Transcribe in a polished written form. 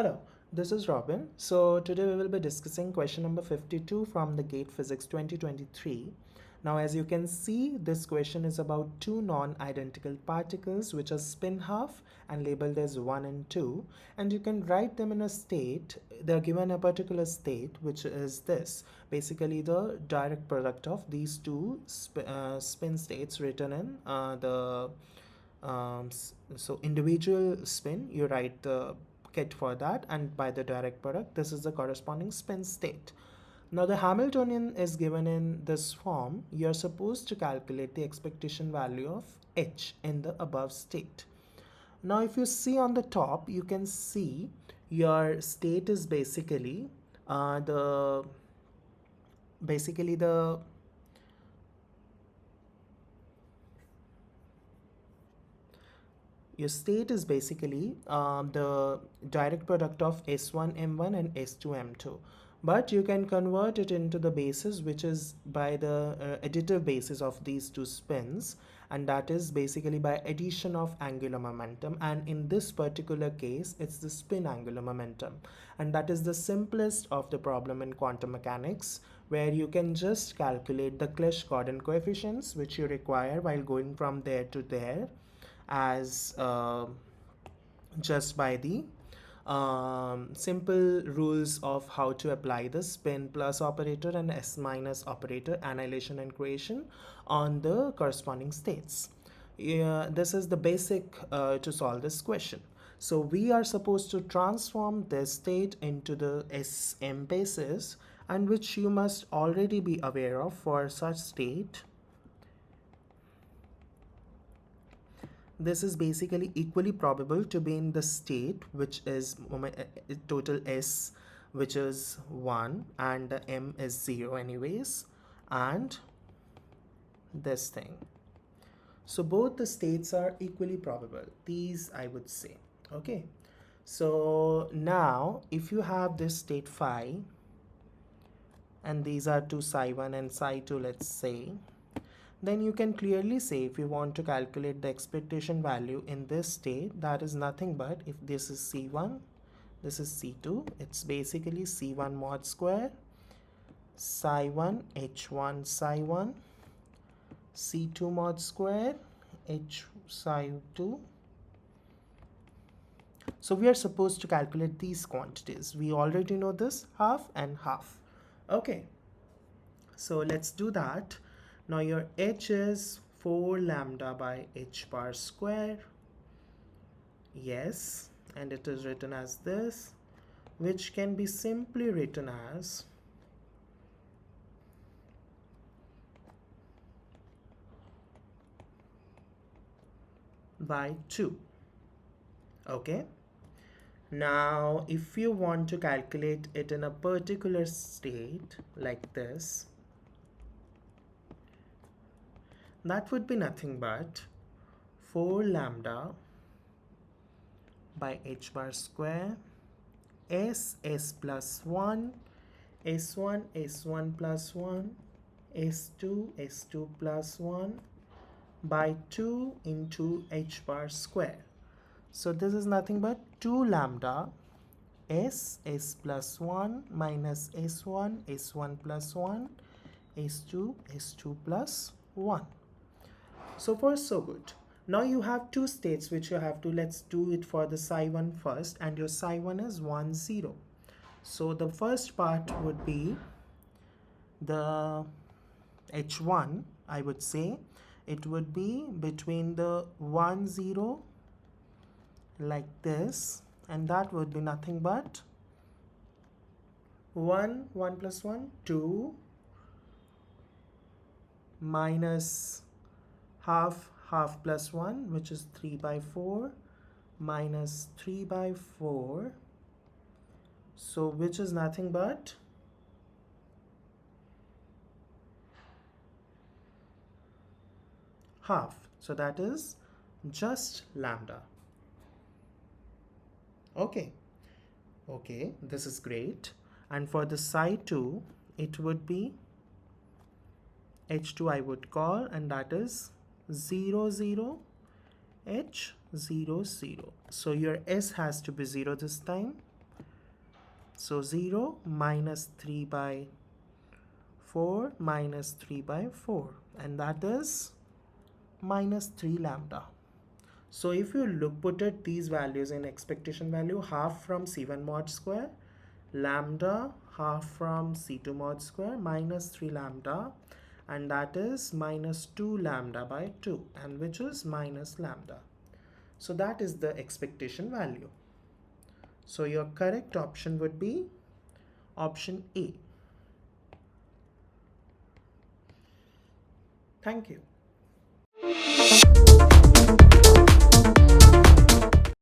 Hello, this is Robin. So today we will be discussing question number 52 from the GATE Physics 2023. Now as you can see, this question is about two non-identical particles which are spin half and labeled as 1 and 2, and you can write them in a state. They are given a particular state which is this, basically the direct product of these two spin states written in so individual spin, you write the kit for that, and by the direct product, this is the corresponding spin state. Now the Hamiltonian is given in this form. You're supposed to calculate the expectation value of H in the above state. Now if you see on the top, you can see your state is basically the your state is basically the direct product of S1 M1 and S2 M2, but you can convert it into the basis which is by the additive basis of these two spins, and that is basically by addition of angular momentum, and in this particular case it's the spin angular momentum, and that is the simplest of the problem in quantum mechanics, where you can just calculate the Clebsch-Gordon coefficients which you require while going from there to there, as just by the simple rules of how to apply the spin plus operator and S minus operator annihilation and creation on the corresponding states. This is the basic to solve this question. So we are supposed to transform this state into the SM basis, and which you must already be aware of. For such state, this is basically equally probable to be in the state which is total S, which is 1 and the M is 0 anyways, and this thing. So both the states are equally probable, these I would say. Okay, so now if you have this state phi, and these are two psi 1 and psi 2, let's say, then you can clearly say, if you want to calculate the expectation value in this state, that is nothing but, if this is C1, this is C2, it's basically C1 mod square, psi 1 H1 psi 1, C2 mod square, H psi 2. So we are supposed to calculate these quantities. We already know this, half and half. Okay, so let's do that. Now your H is 4 lambda by H bar square. Yes, and it is written as this, which can be simply written as by 2. Okay. Now if you want to calculate it in a particular state like this, that would be nothing but 4 lambda by H bar square, S plus 1, S1 plus 1, S2 plus 1 by 2 into H bar square. So this is nothing but 2 lambda S plus 1 minus S1 plus 1, S2 plus 1. So far so good. Now you have two states which you have to, let's do it for the psi 1 first, and your psi 1 is 1 0. So the first part would be the H1, I would say it would be between the 1 0 like this, and that would be nothing but 1 plus 1 2 minus half plus 1, which is 3 by 4, minus 3 by 4, so which is nothing but half. So that is just lambda. Okay, this is great. And for the psi 2, it would be H2 I would call, and that is 0 0 H 0 0. So your S has to be 0 this time, So 0 minus 3 by 4 minus 3 by 4, and that is minus 3 lambda. So if you put it these values in expectation value, half from C1 mod square, lambda half from C2 mod square minus 3 lambda, and that is minus 2 lambda by 2, and which is minus lambda. So that is the expectation value. So your correct option would be option A. Thank you.